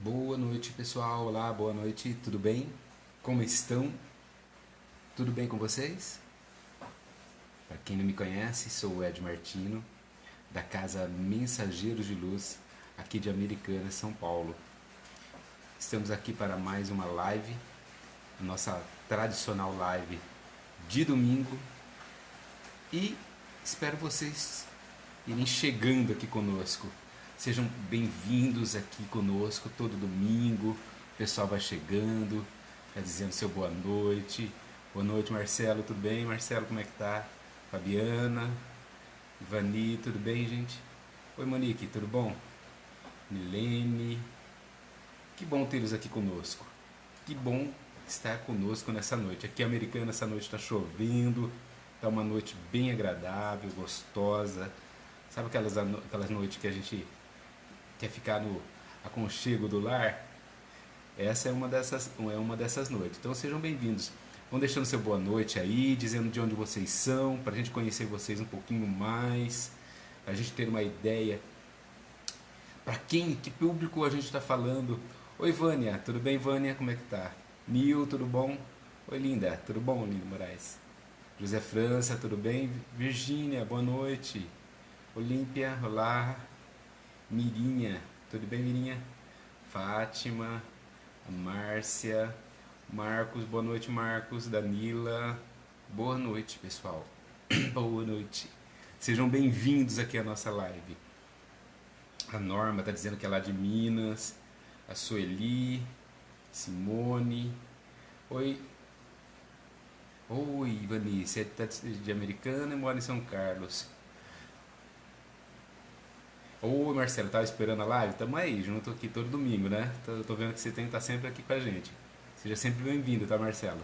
Boa noite, pessoal. Olá, boa noite. Tudo bem? Como estão? Tudo bem com vocês? Para quem não me conhece, sou o Ed Martino, da casa Mensageiros de Luz, aqui de Americana, São Paulo. Estamos aqui para mais uma live, a nossa tradicional live de domingo, e espero vocês irem chegando aqui conosco. Sejam bem-vindos aqui conosco todo domingo. O pessoal vai chegando, vai dizendo seu boa noite. Boa noite, Marcelo, tudo bem? Marcelo, como é que tá? Fabiana, Ivani, tudo bem, gente? Oi, Monique, tudo bom? Milene, que bom tê-los aqui conosco. Que bom estar conosco nessa noite. Aqui em Americana, essa noite está chovendo, está uma noite bem agradável, gostosa. Sabe aquelas noites que a gente quer ficar no aconchego do lar? Essa é uma dessas noites. Então sejam bem-vindos. Vão deixando seu boa noite aí, dizendo de onde vocês são, para a gente conhecer vocês um pouquinho mais, para a gente ter uma ideia para quem, que público a gente está falando. Oi, Vânia, tudo bem, Vânia? Como é que tá? Nil, tudo bom? Oi, Linda, tudo bom, Linda Moraes? José França, tudo bem? Virgínia, boa noite. Olímpia, olá. Mirinha, tudo bem, Mirinha? Fátima, a Márcia, Marcos, boa noite, Marcos. Danila, boa noite, pessoal. Boa noite. Sejam bem-vindos aqui à nossa live. A Norma está dizendo que é lá de Minas. A Sueli, Simone. Oi. Oi, Ivani, você é de Americana e mora em São Carlos. Oi, Marcelo, tava esperando a live? Tamo aí, junto aqui todo domingo, né? Tô vendo que você tem que estar sempre aqui com a gente. Seja sempre bem-vindo, tá, Marcelo?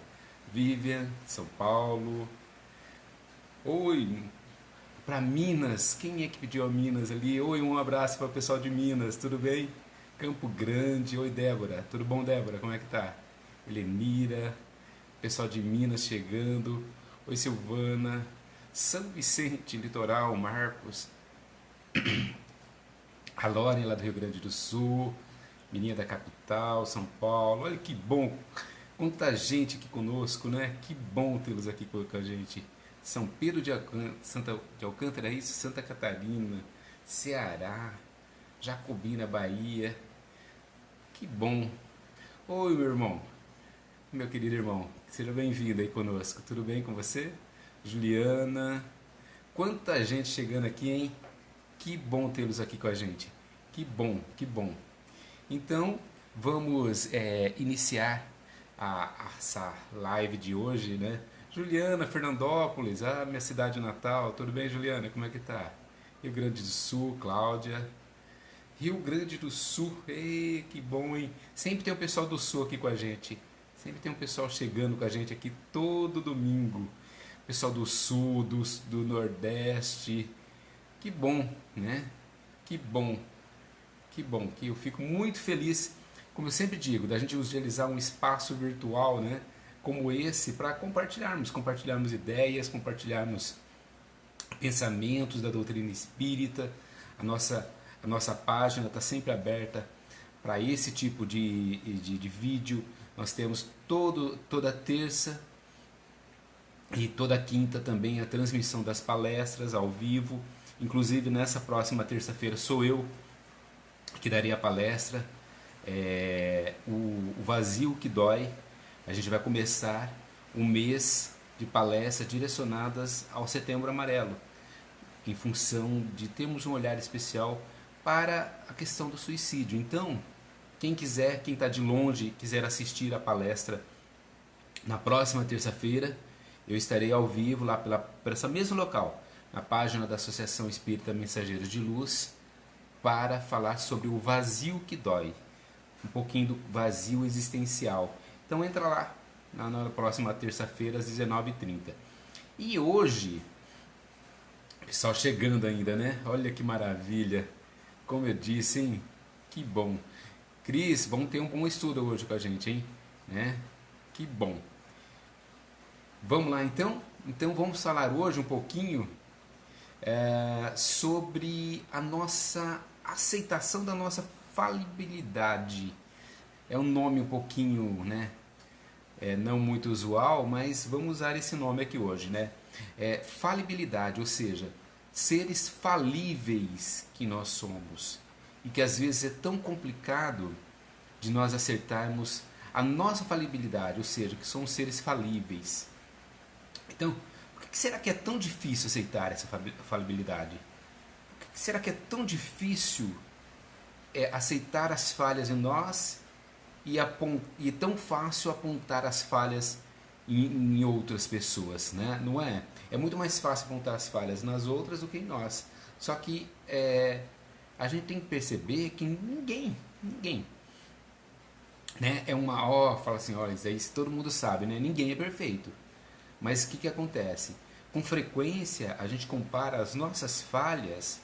Vivian, São Paulo. Oi, para Minas. Quem é que pediu a Minas ali? Oi, um abraço para o pessoal de Minas, tudo bem? Campo Grande. Oi, Débora. Tudo bom, Débora? Como é que tá? Helenira, pessoal de Minas chegando. Oi, Silvana. São Vicente, Litoral, Marcos. A Loren lá do Rio Grande do Sul. Menina da capital, São Paulo. Olha que bom. Quanta gente aqui conosco, né? Que bom tê-los aqui com a gente. São Pedro de Alcântara, isso, Santa Catarina, Ceará, Jacobina, Bahia. Que bom. Oi, meu irmão, meu querido irmão, seja bem-vindo aí conosco. Tudo bem com você? Juliana. Quanta gente chegando aqui, hein? Que bom tê-los aqui com a gente. Que bom, que bom. Então, vamos iniciar essa live de hoje, né? Juliana, Fernandópolis, minha cidade natal. Tudo bem, Juliana? Como é que tá? Rio Grande do Sul, Cláudia. Rio Grande do Sul, ei, que bom, hein? Sempre tem o pessoal do Sul aqui com a gente. Sempre tem um pessoal chegando com a gente aqui todo domingo. Pessoal do Sul, do Nordeste. Que bom, né? Que bom, que bom. Que eu fico muito feliz, como eu sempre digo, da gente utilizar um espaço virtual, né? Como esse, para compartilharmos ideias, compartilharmos pensamentos da doutrina espírita. A nossa página está sempre aberta para esse tipo de vídeo. Nós temos toda terça e toda quinta também a transmissão das palestras ao vivo. Inclusive nessa próxima terça-feira sou eu que darei a palestra, o vazio que dói. A gente vai começar um mês de palestras direcionadas ao Setembro Amarelo, em função de termos um olhar especial para a questão do suicídio. Então, quem quiser, quem está de longe, quiser assistir a palestra na próxima terça-feira, eu estarei ao vivo lá por esse mesmo local, na página da Associação Espírita Mensageiros de Luz, para falar sobre o vazio que dói, um pouquinho do vazio existencial. Então entra lá na próxima terça-feira às 19h30. E hoje, pessoal chegando ainda, né? Olha que maravilha. Como eu disse, hein? Que bom. Cris, vamos ter um bom estudo hoje com a gente, hein? Né? Que bom. Vamos lá então? Então vamos falar hoje um pouquinho sobre a nossa aceitação da nossa falibilidade. É um nome um pouquinho, né, não muito usual, mas vamos usar esse nome aqui hoje, né? Falibilidade, ou seja, seres falíveis que nós somos e que às vezes é tão complicado de nós acertarmos a nossa falibilidade, ou seja, que somos seres falíveis. Então, por que será que é tão difícil aceitar essa falibilidade? Por que será que é tão difícil aceitar as falhas em nós e é tão fácil apontar as falhas em outras pessoas, né? Não é? É muito mais fácil apontar as falhas nas outras do que em nós. Só que a gente tem que perceber que ninguém, né? Fala assim, olha, isso aí todo mundo sabe, né? Ninguém é perfeito. Mas o que acontece? Com frequência a gente compara as nossas falhas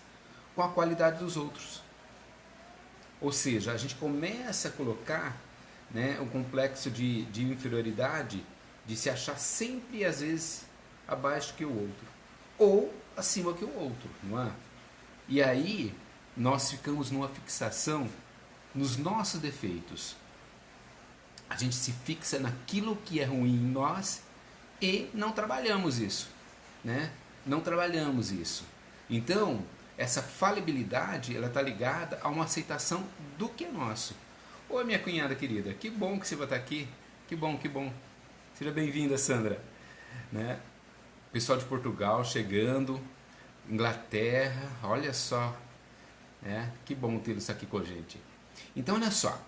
com a qualidade dos outros. Ou seja, a gente começa a colocar, né, um complexo de inferioridade, de se achar sempre, às vezes, abaixo que o outro. Ou acima que o outro, não é? E aí, nós ficamos numa fixação nos nossos defeitos. A gente se fixa naquilo que é ruim em nós e não trabalhamos isso, né? Não trabalhamos isso. Então, essa falibilidade, ela está ligada a uma aceitação do que é nosso. Oi, minha cunhada querida, que bom que você vai estar aqui. Que bom, que bom. Seja bem-vinda, Sandra. Né? Pessoal de Portugal chegando, Inglaterra, olha só. Né? Que bom tê-los aqui com a gente. Então, olha só.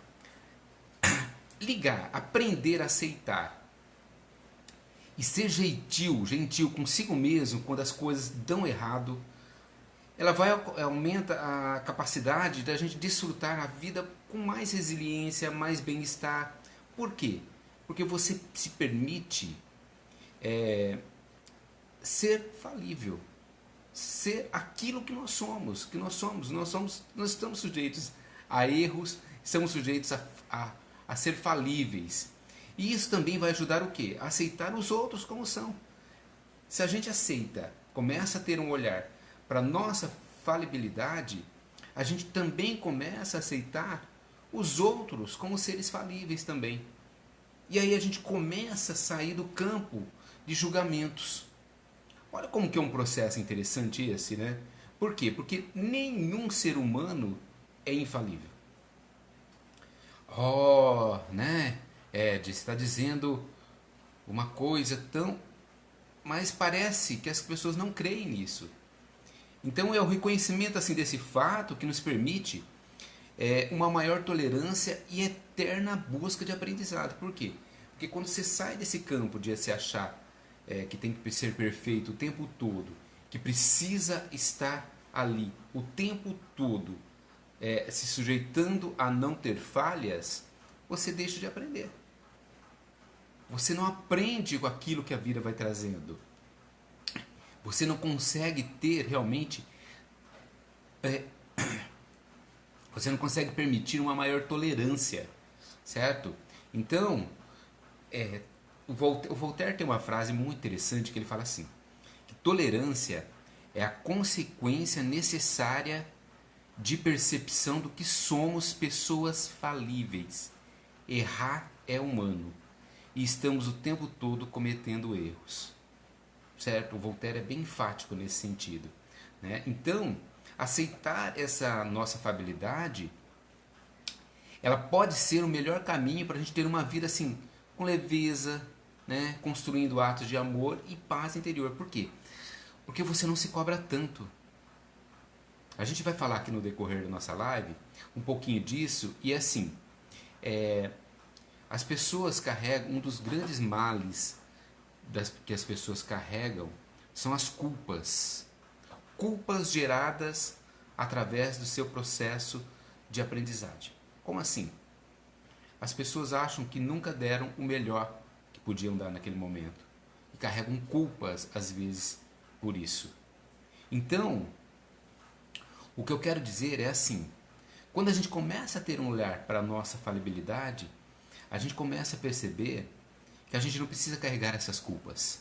Ligar, aprender a aceitar e ser gentil consigo mesmo quando as coisas dão errado, ela aumenta a capacidade da gente desfrutar a vida com mais resiliência, mais bem-estar. Por quê? Porque você se permite ser falível, ser aquilo que nós somos, nós estamos sujeitos a erros, estamos sujeitos a ser falíveis. E isso também vai ajudar o quê? A aceitar os outros como são. Se a gente aceita, começa a ter um olhar para a nossa falibilidade, a gente também começa a aceitar os outros como seres falíveis também. E aí a gente começa a sair do campo de julgamentos. Olha como que é um processo interessante esse, né? Por quê? Porque nenhum ser humano é infalível. Né? Ed, você está dizendo uma coisa tão... Mas parece que as pessoas não creem nisso. Então é o reconhecimento assim desse fato que nos permite uma maior tolerância e eterna busca de aprendizado. Por quê? Porque quando você sai desse campo de se achar que tem que ser perfeito o tempo todo, que precisa estar ali o tempo todo, se sujeitando a não ter falhas, você deixa de aprender. Você não aprende com aquilo que a vida vai trazendo. Você não consegue ter realmente... você não consegue permitir uma maior tolerância, certo? Então, o Voltaire tem uma frase muito interessante que ele fala assim, que tolerância é a consequência necessária de percepção do que somos pessoas falíveis. Errar é humano e estamos o tempo todo cometendo erros, certo? O Voltaire é bem enfático nesse sentido, né? Então, aceitar essa nossa falibilidade, ela pode ser o melhor caminho para a gente ter uma vida assim, com leveza, né? Construindo atos de amor e paz interior. Por quê? Porque você não se cobra tanto. A gente vai falar aqui no decorrer da nossa live um pouquinho disso, e assim, as pessoas carregam, um dos grandes males que as pessoas carregam são as culpas. Culpas geradas através do seu processo de aprendizagem. Como assim? As pessoas acham que nunca deram o melhor que podiam dar naquele momento e carregam culpas às vezes por isso. Então, o que eu quero dizer é assim, quando a gente começa a ter um olhar para a nossa falibilidade, a gente começa a perceber que a gente não precisa carregar essas culpas.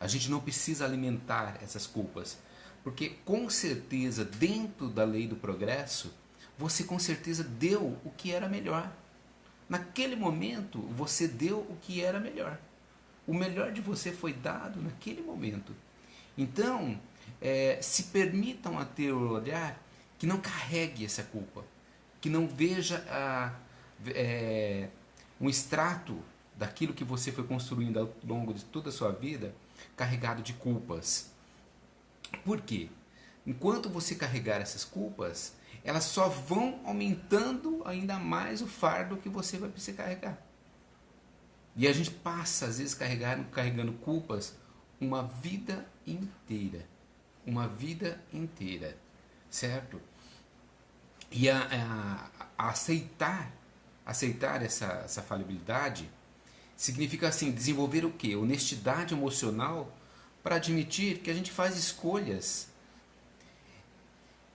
A gente não precisa alimentar essas culpas. Porque com certeza, dentro da lei do progresso, você com certeza deu o que era melhor. Naquele momento, você deu o que era melhor. O melhor de você foi dado naquele momento. Então, se permitam a ter o olhar que não carregue essa culpa, que não veja um extrato daquilo que você foi construindo ao longo de toda a sua vida carregado de culpas. Por quê? Enquanto você carregar essas culpas, elas só vão aumentando ainda mais o fardo que você vai precisar carregar. E a gente passa, às vezes, carregando culpas uma vida inteira. Uma vida inteira. Certo? E aceitar essa falibilidade significa assim, desenvolver o quê? Honestidade emocional para admitir que a gente faz escolhas.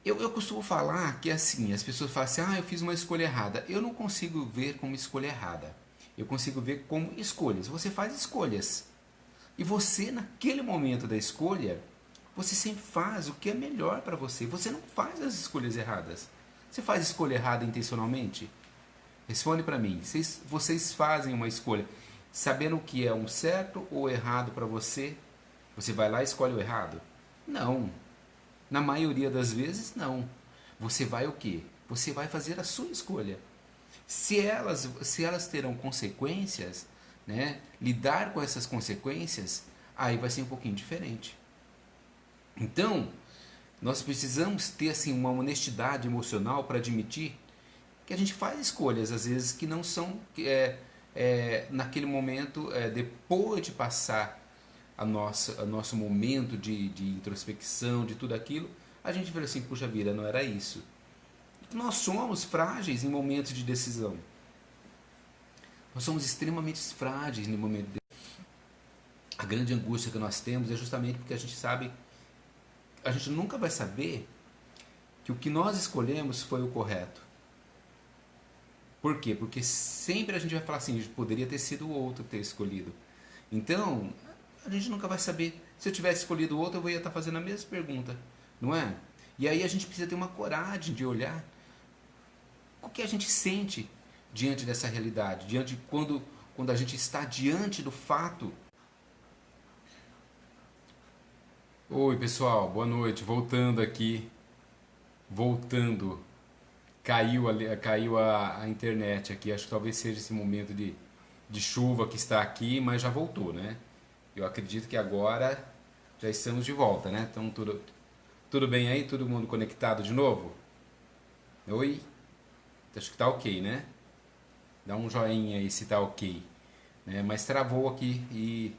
Eu costumo falar que assim, as pessoas falam assim, eu fiz uma escolha errada. Eu não consigo ver como escolha errada. Eu consigo ver como escolhas. Você faz escolhas. E você, naquele momento da escolha, você sempre faz o que é melhor para você. Você não faz as escolhas erradas. Você faz escolha errada intencionalmente? Responde para mim. Vocês fazem uma escolha sabendo o que é um certo ou errado para você? Você vai lá e escolhe o errado? Não. Na maioria das vezes, não. Você vai o quê? Você vai fazer a sua escolha. Se elas terão consequências, né, lidar com essas consequências, aí vai ser um pouquinho diferente. Então, nós precisamos ter assim, uma honestidade emocional para admitir que a gente faz escolhas, às vezes, que não são naquele momento, depois de passar nosso momento de introspecção, de tudo aquilo, a gente vê assim, puxa vida, não era isso. Nós somos frágeis em momentos de decisão. Nós somos extremamente frágeis no momento de decisão. A grande angústia que nós temos é justamente porque a gente sabe, a gente nunca vai saber que o que nós escolhemos foi o correto. Por quê? Porque sempre a gente vai falar assim, poderia ter sido o outro ter escolhido. Então, a gente nunca vai saber. Se eu tivesse escolhido o outro, eu ia estar fazendo a mesma pergunta, não é? E aí a gente precisa ter uma coragem de olhar o que a gente sente diante dessa realidade, diante de quando a gente está diante do fato. Oi pessoal, boa noite, voltando aqui, caiu a internet aqui, acho que talvez seja esse momento de chuva que está aqui, mas já voltou, né? Eu acredito que agora já estamos de volta, né? Então tudo bem aí? Todo mundo conectado de novo? Oi? Acho que tá ok, né? Dá um joinha aí se tá ok, né? Mas travou aqui e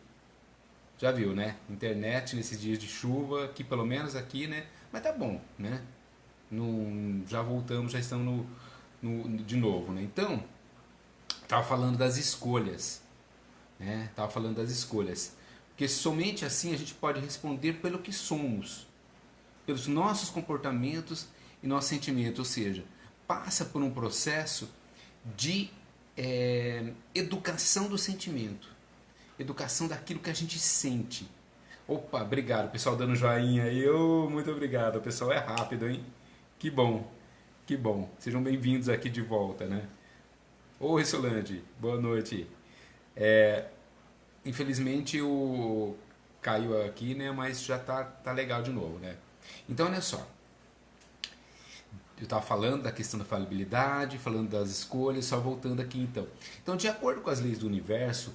já viu, né? Internet nesses dias de chuva, que pelo menos aqui, né? Mas tá bom, né? Já voltamos, já estamos de novo, né? Então, tava falando das escolhas, né? Tava falando das escolhas. Porque somente assim a gente pode responder pelo que somos, pelos nossos comportamentos e nossos sentimentos, ou seja, passa por um processo de educação do sentimento, educação daquilo que a gente sente. Opa, obrigado, pessoal dando joinha aí, muito obrigado, o pessoal é rápido, hein? Que bom, que bom, sejam bem-vindos aqui de volta, né? Oi, Solange, boa noite. Infelizmente caiu aqui, né? Mas já tá legal de novo, né? Então, olha só. Eu estava falando da questão da falibilidade, falando das escolhas, só voltando aqui então. Então, de acordo com as leis do universo,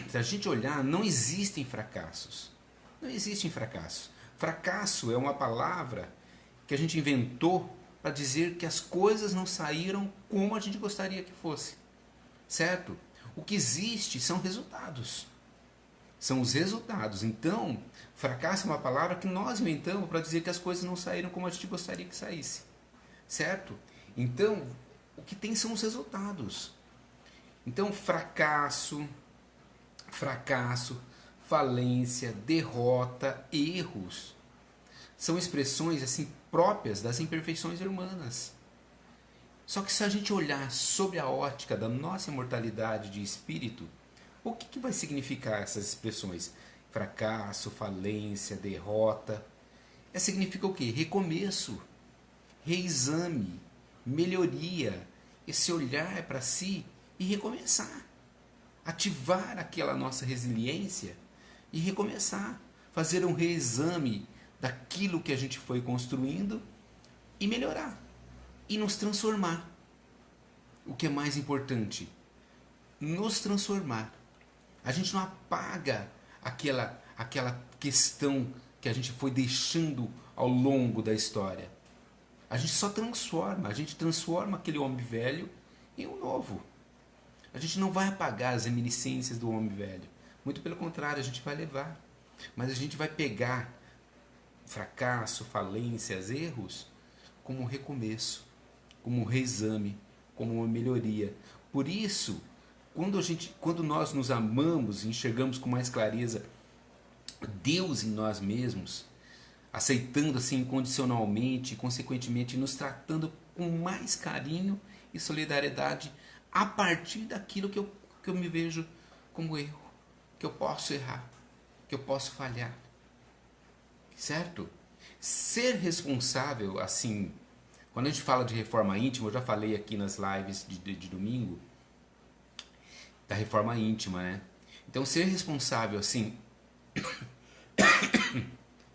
se a gente olhar, não existem fracassos. Não existem fracassos. Fracasso é uma palavra que a gente inventou para dizer que as coisas não saíram como a gente gostaria que fosse. Certo? O que existe são resultados. São os resultados. Então, fracasso é uma palavra que nós inventamos para dizer que as coisas não saíram como a gente gostaria que saísse. Certo? Então, o que tem são os resultados. Então, fracasso, falência, derrota, erros são expressões assim próprias das imperfeições humanas. Só que se a gente olhar sobre a ótica da nossa imortalidade de espírito, o que vai significar essas expressões? Fracasso, falência, derrota. Significa o quê? Recomeço, reexame, melhoria, esse olhar para si e recomeçar. Ativar aquela nossa resiliência e recomeçar. Fazer um reexame daquilo que a gente foi construindo e melhorar. E nos transformar. O que é mais importante? Nos transformar. A gente não apaga aquela questão que a gente foi deixando ao longo da história. A gente só transforma. A gente transforma aquele homem velho em um novo. A gente não vai apagar as reminiscências do homem velho. Muito pelo contrário, a gente vai levar. Mas a gente vai pegar fracasso, falências, erros como um recomeço, como um reexame, como uma melhoria. Por isso, quando nós nos amamos e enxergamos com mais clareza Deus em nós mesmos, aceitando assim incondicionalmente e consequentemente nos tratando com mais carinho e solidariedade a partir daquilo que eu me vejo como erro, que eu posso errar, que eu posso falhar, certo? Ser responsável, assim, quando a gente fala de reforma íntima, eu já falei aqui nas lives de domingo, da reforma íntima, né? Então, ser responsável, assim,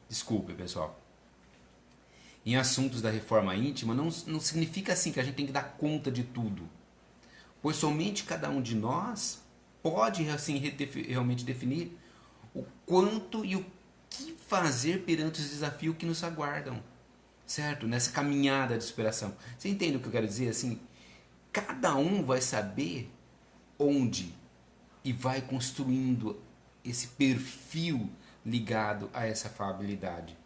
desculpe, pessoal, em assuntos da reforma íntima, não significa assim que a gente tem que dar conta de tudo, pois somente cada um de nós pode assim realmente definir o quanto e o que fazer perante os desafios que nos aguardam, certo? Nessa caminhada de superação. Você entende o que eu quero dizer? Assim, cada um vai saber onde e vai construindo esse perfil ligado a essa falabilidade.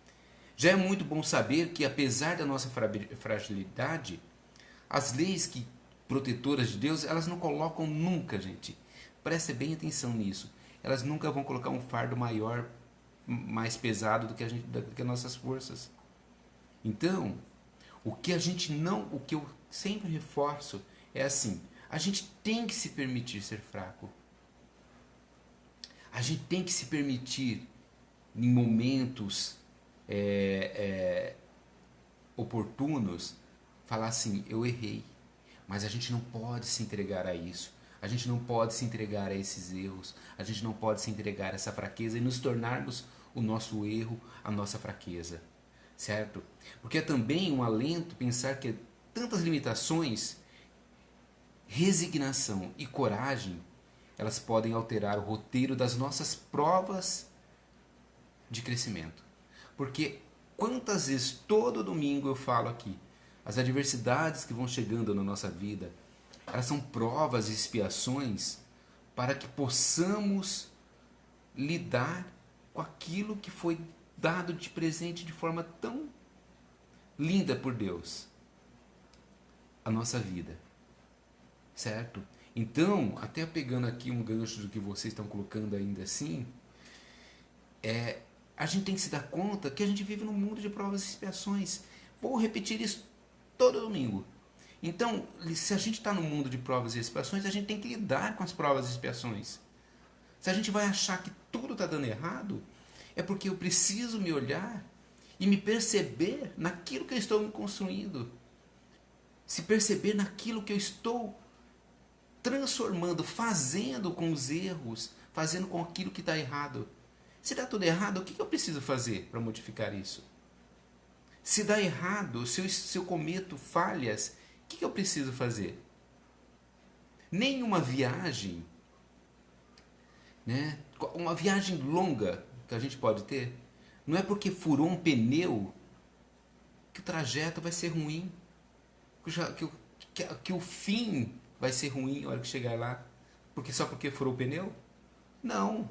Já é muito bom saber que, apesar da nossa fragilidade, as leis protetoras de Deus, elas não colocam nunca, gente, preste bem atenção nisso, elas nunca vão colocar um fardo maior, mais pesado do que as nossas forças. Então, o que eu sempre reforço é assim, a gente tem que se permitir ser fraco. A gente tem que se permitir, em momentos oportunos, falar assim, eu errei. Mas a gente não pode se entregar a isso. A gente não pode se entregar a esses erros. A gente não pode se entregar a essa fraqueza e nos tornarmos o nosso erro, a nossa fraqueza. Certo? Porque é também um alento pensar que tantas limitações, resignação e coragem, elas podem alterar o roteiro das nossas provas de crescimento. Porque quantas vezes todo domingo eu falo aqui, as adversidades que vão chegando na nossa vida, elas são provas e expiações para que possamos lidar com aquilo que foi dado de presente de forma tão linda por Deus, a nossa vida, certo? Então, até pegando aqui um gancho do que vocês estão colocando ainda assim, a gente tem que se dar conta que a gente vive num mundo de provas e expiações. Vou repetir isso todo domingo. Então, se a gente está no mundo de provas e expiações, a gente tem que lidar com as provas e expiações. Se a gente vai achar que tudo está dando errado, é porque eu preciso me olhar e me perceber naquilo que eu estou me construindo. Se perceber naquilo que eu estou transformando, fazendo com os erros, fazendo com aquilo que está errado. Se dá tudo errado, o que eu preciso fazer para modificar isso? Se dá errado, se eu cometo falhas, o que eu preciso fazer? Nenhuma viagem, né? Uma viagem longa que a gente pode ter, não é porque furou um pneu que o trajeto vai ser ruim, que o fim vai ser ruim na hora que chegar lá, só porque furou o pneu? Não.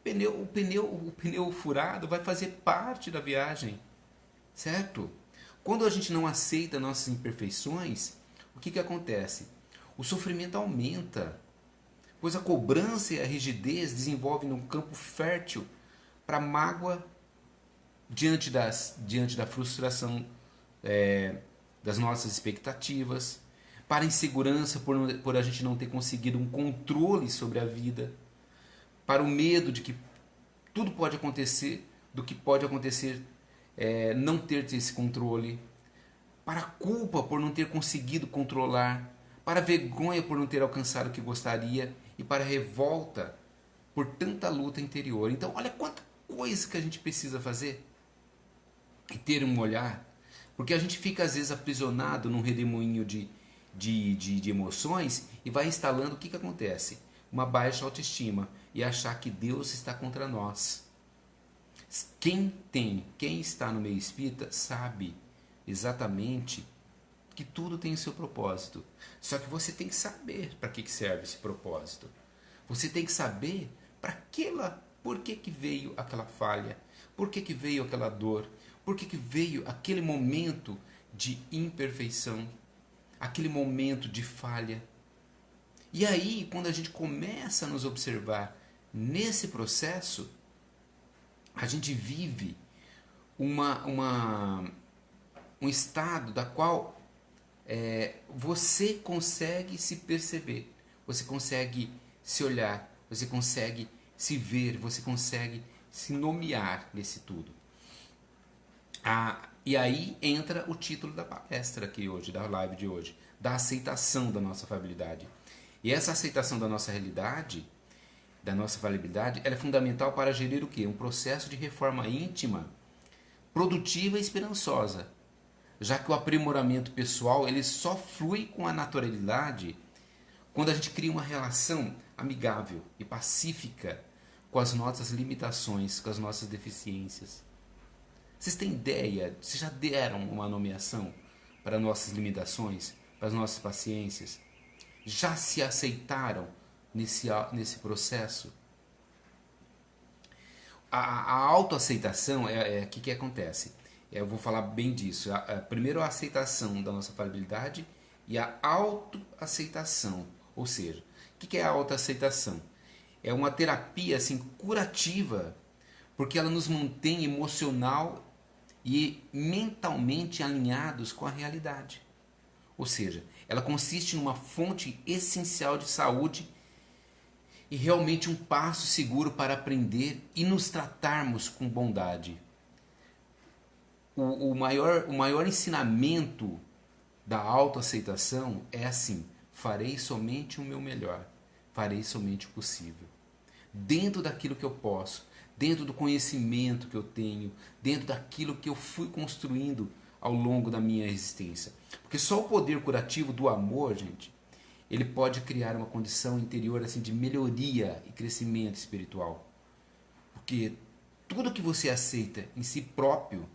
O pneu furado vai fazer parte da viagem, certo? Quando a gente não aceita nossas imperfeições, o que acontece? O sofrimento aumenta, pois a cobrança e a rigidez desenvolvem um campo fértil para mágoa diante da frustração das nossas expectativas, para a insegurança por a gente não ter conseguido um controle sobre a vida, para o medo de que tudo pode acontecer, do que pode acontecer, não ter esse controle, para a culpa por não ter conseguido controlar, para a vergonha por não ter alcançado o que gostaria e para a revolta por tanta luta interior. Então, olha quanta coisa que a gente precisa fazer e ter um olhar, porque a gente fica às vezes aprisionado num redemoinho de emoções e vai instalando o que acontece? Uma baixa autoestima e achar que Deus está contra nós. Quem está no meio espírita sabe exatamente que tudo tem o seu propósito. Só que você tem que saber para que serve esse propósito. Você tem que saber por que veio aquela falha, por que veio aquela dor, por que veio aquele momento de imperfeição, aquele momento de falha. E aí, quando a gente começa a nos observar nesse processo, a gente vive um estado da qual você consegue se perceber, você consegue se olhar, você consegue se ver, você consegue se nomear nesse tudo. E aí entra o título da palestra aqui hoje, da live de hoje, da aceitação da nossa falhabilidade. E essa aceitação da nossa realidade, da nossa falhabilidade, ela é fundamental para gerir o quê? Um processo de reforma íntima, produtiva e esperançosa, já que o aprimoramento pessoal ele só flui com a naturalidade quando a gente cria uma relação amigável e pacífica com as nossas limitações, com as nossas deficiências. Vocês têm ideia? Vocês já deram uma nomeação para nossas limitações, para as nossas paciências? Já se aceitaram nesse processo? A autoaceitação o que acontece? Eu vou falar bem disso. Primeiro a aceitação da nossa falhabilidade e a autoaceitação. Ou seja, o que é a autoaceitação? É uma terapia assim, curativa, porque ela nos mantém emocional e mentalmente alinhados com a realidade. Ou seja, ela consiste numa fonte essencial de saúde e realmente um passo seguro para aprender e nos tratarmos com bondade. O maior ensinamento da autoaceitação é assim: farei somente o meu melhor, farei somente o possível. Dentro daquilo que eu posso, dentro do conhecimento que eu tenho, dentro daquilo que eu fui construindo ao longo da minha existência. Porque só o poder curativo do amor, gente, ele pode criar uma condição interior assim de melhoria e crescimento espiritual. Porque tudo que você aceita em si próprio,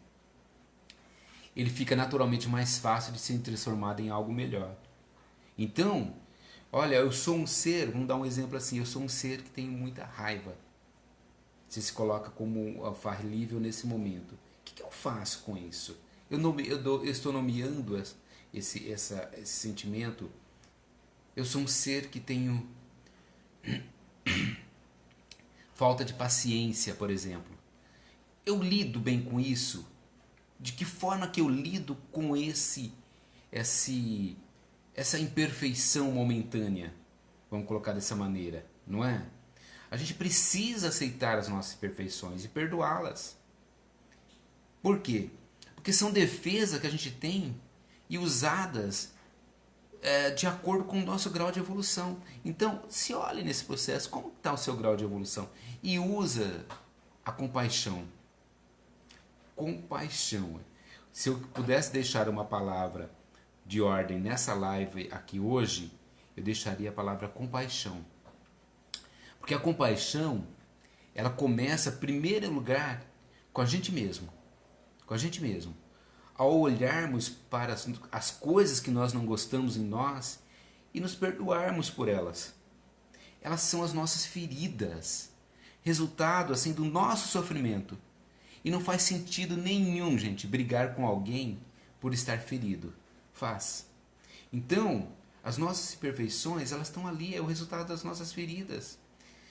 ele fica naturalmente mais fácil de ser transformado em algo melhor. Então, olha, eu sou um ser, vamos dar um exemplo assim, eu sou um ser que tem muita raiva. Você se coloca como falível nesse momento. O que eu faço com isso? Eu estou nomeando esse sentimento. Eu sou um ser que tenho falta de paciência, por exemplo. Eu lido bem com isso? De que forma que eu lido com essa imperfeição momentânea? Vamos colocar dessa maneira, não é? A gente precisa aceitar as nossas imperfeições e perdoá-las. Por quê? Porque são defesas que a gente tem e usadas de acordo com o nosso grau de evolução. Então, se olhe nesse processo, como está o seu grau de evolução? E usa a compaixão. Compaixão. Se eu pudesse deixar uma palavra de ordem nessa live aqui hoje, eu deixaria a palavra compaixão. Porque a compaixão, ela começa, em primeiro lugar, com a gente mesmo. Com a gente mesmo. Ao olharmos para as coisas que nós não gostamos em nós e nos perdoarmos por elas. Elas são as nossas feridas, resultado assim do nosso sofrimento. E não faz sentido nenhum, gente, brigar com alguém por estar ferido. Faz. Então, as nossas imperfeições, elas estão ali, é o resultado das nossas feridas.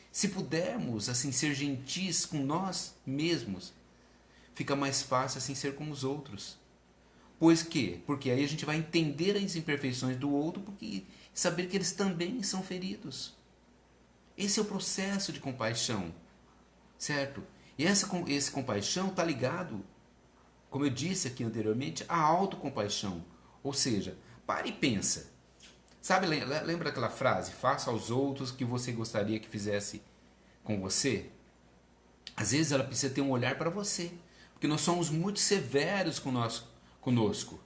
Se pudermos assim ser gentis com nós mesmos, fica mais fácil assim ser com os outros. Pois que? Porque aí a gente vai entender as imperfeições do outro porque saber que eles também são feridos. Esse é o processo de compaixão, certo? E esse compaixão está ligado como eu disse aqui anteriormente, a autocompaixão. Ou seja, para e pensa. Sabe, lembra aquela frase? Faça aos outros o que você gostaria que fizesse com você? Às vezes ela precisa ter um olhar para você. Porque nós somos muito severos conosco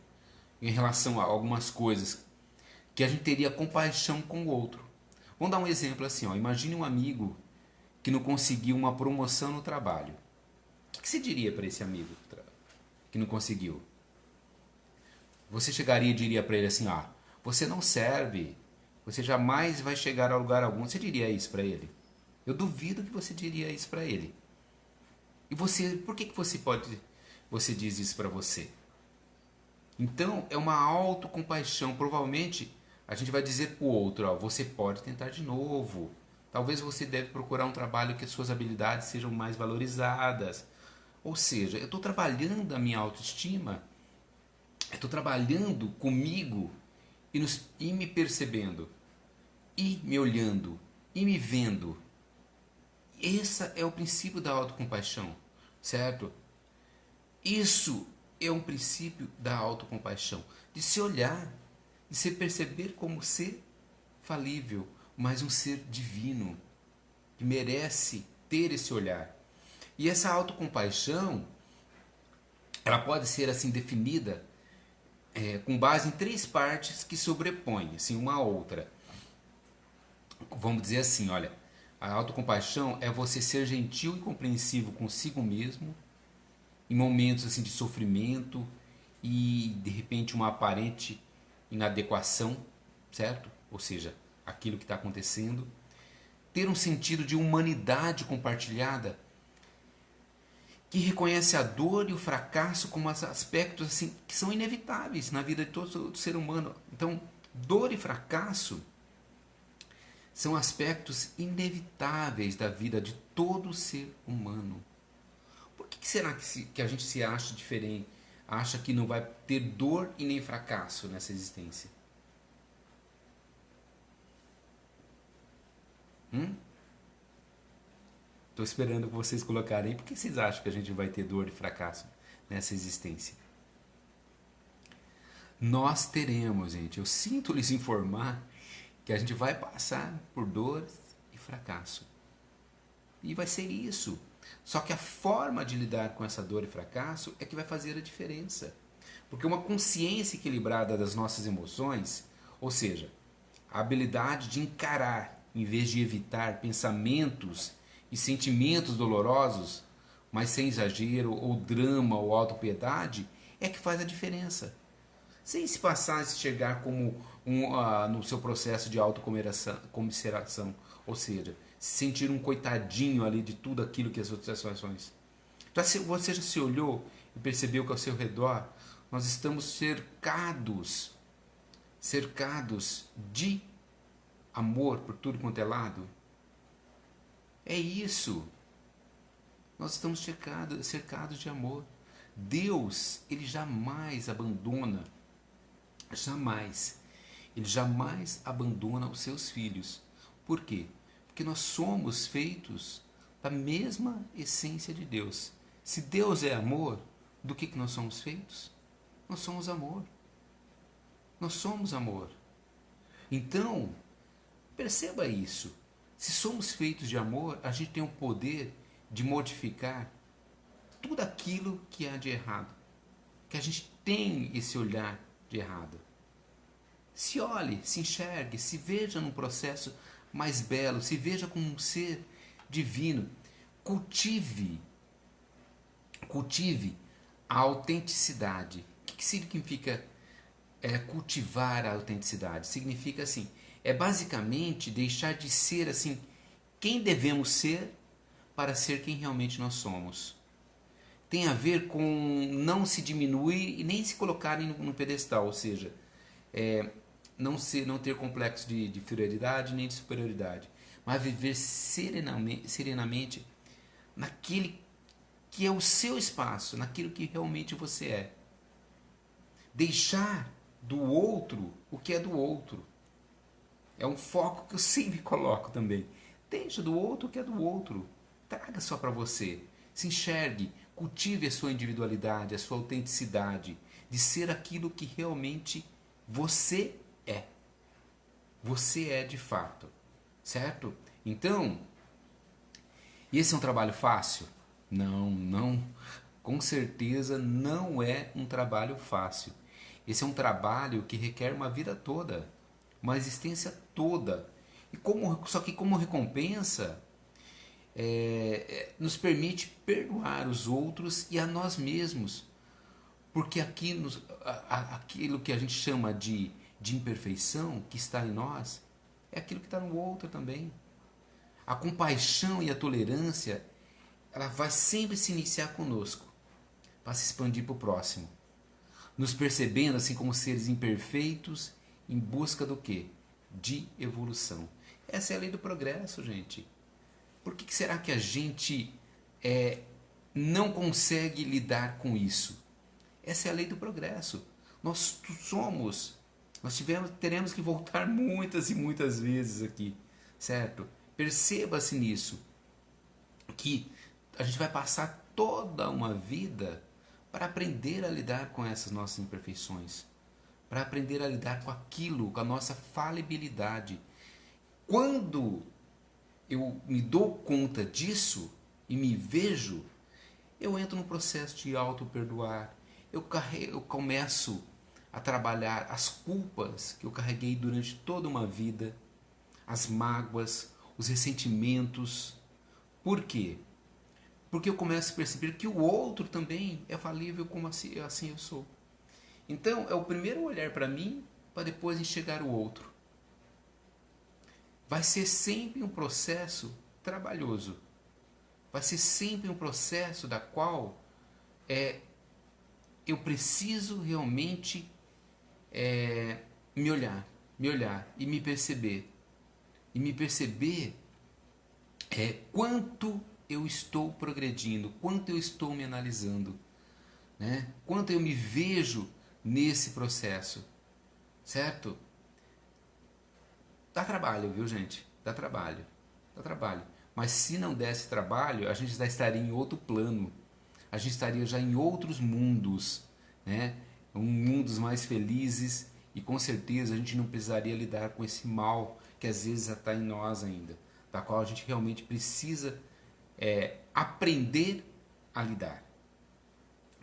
em relação a algumas coisas que a gente teria compaixão com o outro. Vamos dar um exemplo assim, ó. Imagine um amigo que não conseguiu uma promoção no trabalho. O que você diria para esse amigo que não conseguiu? Você chegaria e diria para ele assim, você não serve, você jamais vai chegar a lugar algum. Você diria isso para ele? Eu duvido que você diria isso para ele. E você, por que você diz isso para você? Então, é uma autocompaixão. Provavelmente, a gente vai dizer para o outro, você pode tentar de novo. Talvez você deve procurar um trabalho que as suas habilidades sejam mais valorizadas. Ou seja, eu estou trabalhando a minha autoestima, eu estou trabalhando comigo e me percebendo, e me olhando, e me vendo. Esse é o princípio da autocompaixão, certo? Isso é um princípio da autocompaixão, de se olhar, de se perceber como ser falível, mas um ser divino, que merece ter esse olhar. E essa autocompaixão, ela pode ser assim definida com base em três partes que sobrepõem assim, uma a outra. Vamos dizer assim, olha, a autocompaixão é você ser gentil e compreensivo consigo mesmo, em momentos assim de sofrimento e de repente uma aparente inadequação, certo? Ou seja, aquilo que está acontecendo. Ter um sentido de humanidade compartilhada, que reconhece a dor e o fracasso como aspectos assim, que são inevitáveis na vida de todo ser humano. Então, dor e fracasso são aspectos inevitáveis da vida de todo ser humano. Por que será que a gente se acha diferente? Acha que não vai ter dor e nem fracasso nessa existência? Estou esperando vocês colocarem. Por que vocês acham que a gente vai ter dor e fracasso nessa existência? Nós teremos, gente. Eu sinto lhes informar que a gente vai passar por dores e fracasso. E vai ser isso. Só que a forma de lidar com essa dor e fracasso é que vai fazer a diferença. Porque uma consciência equilibrada das nossas emoções, ou seja, a habilidade de encarar em vez de evitar pensamentos e sentimentos dolorosos, mas sem exagero, ou drama, ou autopiedade, é que faz a diferença. Sem se passar a se chegar como no seu processo de autocomiseração, ou seja, se sentir um coitadinho ali de tudo aquilo que as outras situações. Você já se olhou e percebeu que ao seu redor nós estamos cercados de amor por tudo quanto é lado? É isso. Nós estamos cercados de amor. Deus, ele jamais abandona, jamais. Ele jamais abandona os seus filhos. Por quê? Porque nós somos feitos da mesma essência de Deus. Se Deus é amor, do que nós somos feitos? Nós somos amor. Nós somos amor. Então, perceba isso. Se somos feitos de amor, a gente tem o poder de modificar tudo aquilo que há de errado. Que a gente tem esse olhar de errado. Se olhe, se enxergue, se veja num processo mais belo, se veja como um ser divino. Cultive a autenticidade. O que significa cultivar a autenticidade? Significa assim, é basicamente deixar de ser assim quem devemos ser para ser quem realmente nós somos. Tem a ver com não se diminuir e nem se colocar no pedestal, ou seja, não ter complexo de inferioridade nem de superioridade, mas viver serenamente naquele que é o seu espaço, naquilo que realmente você é. Deixar do outro o que é do outro. É um foco que eu sempre coloco também. Deixa do outro o que é do outro. Traga só para você. Se enxergue cultive a sua individualidade, a sua autenticidade, de ser aquilo que realmente você é. Você é de fato, certo? Então, esse é um trabalho fácil? Não, com certeza não é um trabalho fácil. Esse é um trabalho que requer uma vida toda, uma existência toda. Só que como recompensa, nos permite perdoar os outros e a nós mesmos. Porque aquilo que a gente chama de imperfeição, que está em nós, é aquilo que está no outro também. A compaixão e a tolerância, ela vai sempre se iniciar conosco, para se expandir para o próximo. Nos percebendo assim como seres imperfeitos, em busca do quê? De evolução. Essa é a lei do progresso, gente. Por que será que a gente não consegue lidar com isso? Essa é a lei do progresso. Nós teremos que voltar muitas e muitas vezes aqui, certo? Perceba-se nisso, que a gente vai passar toda uma vida para aprender a lidar com essas nossas imperfeições, para aprender a lidar com aquilo, com a nossa falibilidade. Quando eu me dou conta disso e me vejo, eu entro no processo de auto-perdoar. Eu começo a trabalhar as culpas que eu carreguei durante toda uma vida, as mágoas, os ressentimentos. Por quê? Porque eu começo a perceber que o outro também é falível como assim eu sou. Então é o primeiro olhar para mim para depois enxergar o outro. Vai ser sempre um processo trabalhoso. Vai ser sempre um processo da qual eu preciso realmente me olhar e me perceber. E me perceber quanto eu estou progredindo, quanto eu estou me analisando, né? Quanto eu me vejo nesse processo, certo? Dá trabalho, viu, gente? Dá trabalho. Mas se não desse trabalho, a gente já estaria em outro plano. A gente estaria já em outros mundos, né? Mundos mais felizes, e com certeza a gente não precisaria lidar com esse mal que às vezes está em nós ainda, da qual a gente realmente precisa aprender a lidar.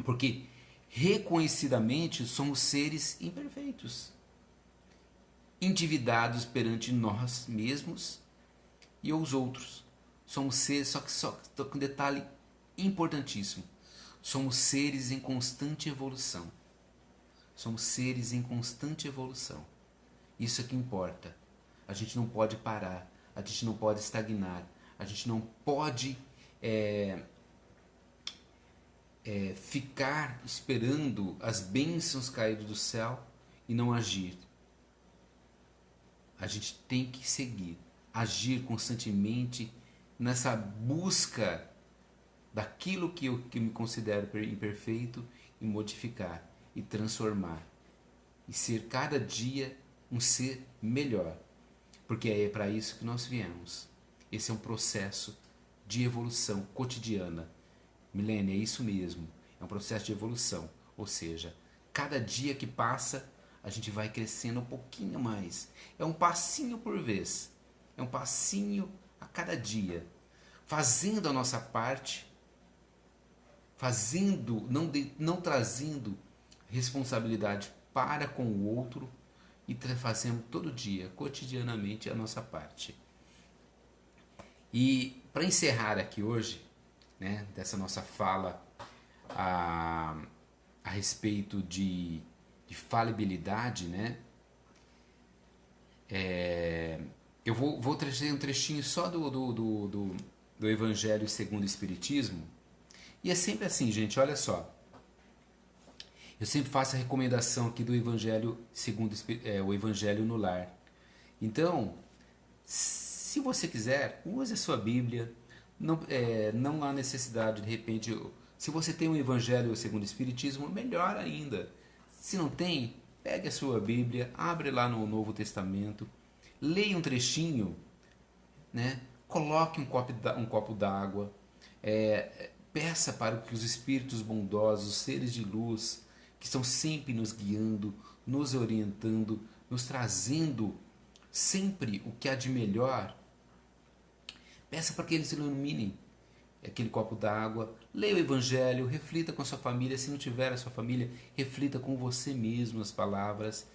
Porque reconhecidamente somos seres imperfeitos, endividados perante nós mesmos e os outros. Somos seres, só com um detalhe importantíssimo. Somos seres em constante evolução. Somos seres em constante evolução. Isso é que importa. A gente não pode parar, a gente não pode estagnar, a gente não pode ficar esperando as bênçãos caírem do céu e não agir. A gente tem que seguir, agir constantemente nessa busca daquilo que eu me considero imperfeito e modificar e transformar e ser cada dia um ser melhor, porque é para isso que nós viemos. Esse é um processo de evolução cotidiana. Milênio, é isso mesmo, é um processo de evolução, ou seja, cada dia que passa a gente vai crescendo um pouquinho mais, é um passinho por vez, é um passinho a cada dia, fazendo a nossa parte, não trazendo responsabilidade para com o outro e fazendo todo dia, cotidianamente, a nossa parte. E para encerrar aqui hoje, né, dessa nossa fala a respeito de falibilidade, né, eu vou trazer um trechinho só do Evangelho segundo o Espiritismo. E é sempre assim, gente, olha só. Eu sempre faço a recomendação aqui do Evangelho segundo o Evangelho no Lar. Então, se você quiser, use a sua Bíblia. Não há necessidade, de repente, se você tem um Evangelho segundo o Espiritismo, melhor ainda. Se não tem, pegue a sua Bíblia, abre lá no Novo Testamento, leia um trechinho, né? Coloque um copo d'água, Peça para que os espíritos bondosos, os seres de luz, que estão sempre nos guiando, nos orientando, nos trazendo sempre o que há de melhor, peça para que eles iluminem aquele copo d'água, leia o Evangelho, reflita com a sua família, se não tiver a sua família, reflita com você mesmo as palavras.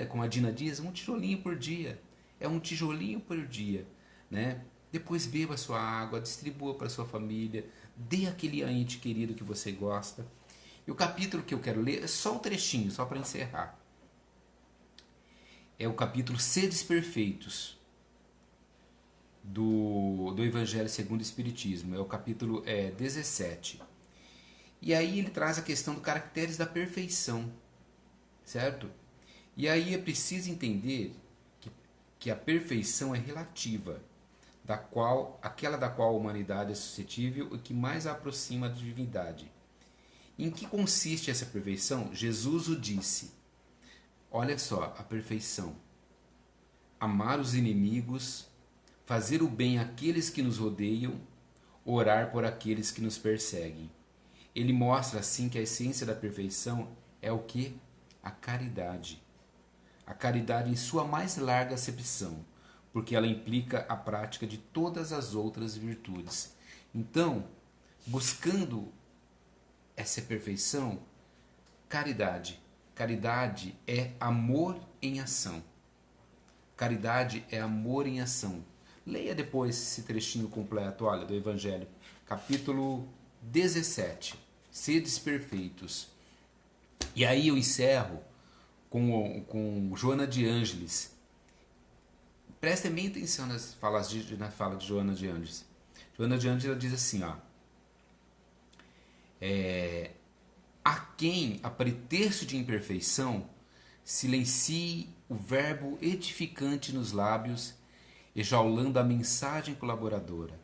Como a Dina diz, um tijolinho por dia. É um tijolinho por dia. Né? Depois beba a sua água, distribua para a sua família, dê aquele ente querido que você gosta. E o capítulo que eu quero ler é só um trechinho, só para encerrar. É o capítulo Sedes Perfeitos, do Evangelho segundo o Espiritismo. É o capítulo 17. E aí ele traz a questão dos caracteres da perfeição, certo? E aí é preciso entender que a perfeição é relativa, aquela da qual a humanidade é suscetível e que mais a aproxima da divindade. Em que consiste essa perfeição? Jesus o disse. Olha só, a perfeição: amar os inimigos, fazer o bem àqueles que nos rodeiam, orar por aqueles que nos perseguem. Ele mostra assim que a essência da perfeição é o que? A caridade. A caridade em sua mais larga acepção, porque ela implica a prática de todas as outras virtudes. Então, buscando essa perfeição, caridade. Caridade é amor em ação. Caridade é amor em ação. Leia depois esse trechinho completo, olha, do Evangelho, capítulo 17, Sedes Perfeitos. E aí eu encerro com Joana de Ângeles. Prestem bem atenção na fala de Joana de Ângeles. Joana de Ângeles diz assim, ó, a quem, a pretexto de imperfeição, silencie o verbo edificante nos lábios, exalando a mensagem colaboradora.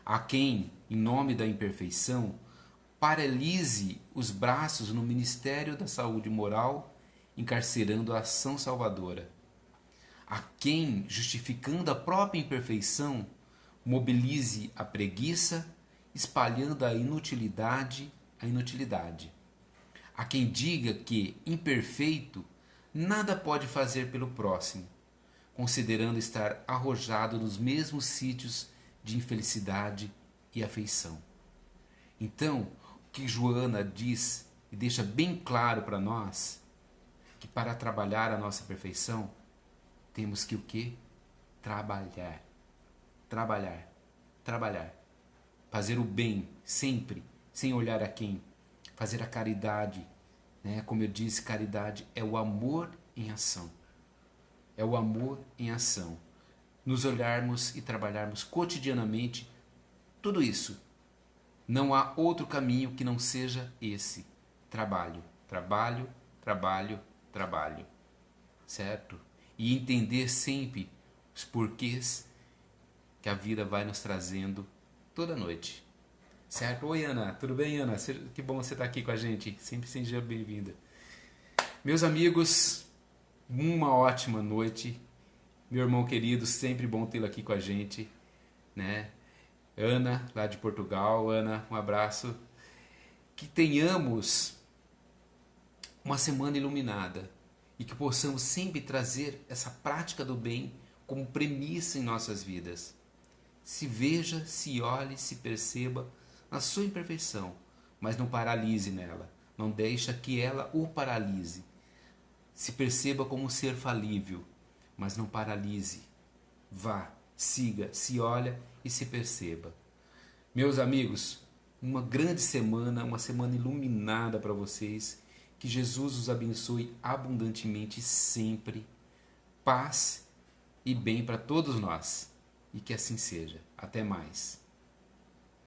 A quem, em nome da imperfeição, paralise os braços no Ministério da Saúde Moral, encarcerando a ação salvadora. A quem, justificando a própria imperfeição, mobilize a preguiça, espalhando a inutilidade. A quem diga que, imperfeito, nada pode fazer pelo próximo, considerando estar arrojado nos mesmos sítios de infelicidade e afeição. Então, o que Joana diz e deixa bem claro para nós, que para trabalhar a nossa perfeição, temos que o quê? Trabalhar. Fazer o bem sempre, sem olhar a quem. Fazer a caridade, né? Como eu disse, caridade é o amor em ação. É o amor em ação. Nos olharmos e trabalharmos cotidianamente tudo isso. Não há outro caminho que não seja esse. Trabalho. Certo? E entender sempre os porquês que a vida vai nos trazendo toda noite. Certo? Oi, Ana. Tudo bem, Ana? Que bom você estar aqui com a gente. Sempre seja bem-vinda. Meus amigos, uma ótima noite. Meu irmão querido, sempre bom tê-lo aqui com a gente, né? Ana, lá de Portugal. Ana, um abraço. Que tenhamos uma semana iluminada e que possamos sempre trazer essa prática do bem como premissa em nossas vidas. Se veja, se olhe, se perceba na sua imperfeição, mas não paralise nela. Não deixa que ela o paralise. Se perceba como um ser falível, mas não paralise. Vá, siga, se olha e se perceba. Meus amigos, uma grande semana, uma semana iluminada para vocês. Que Jesus os abençoe abundantemente sempre. Paz e bem para todos nós. E que assim seja. Até mais.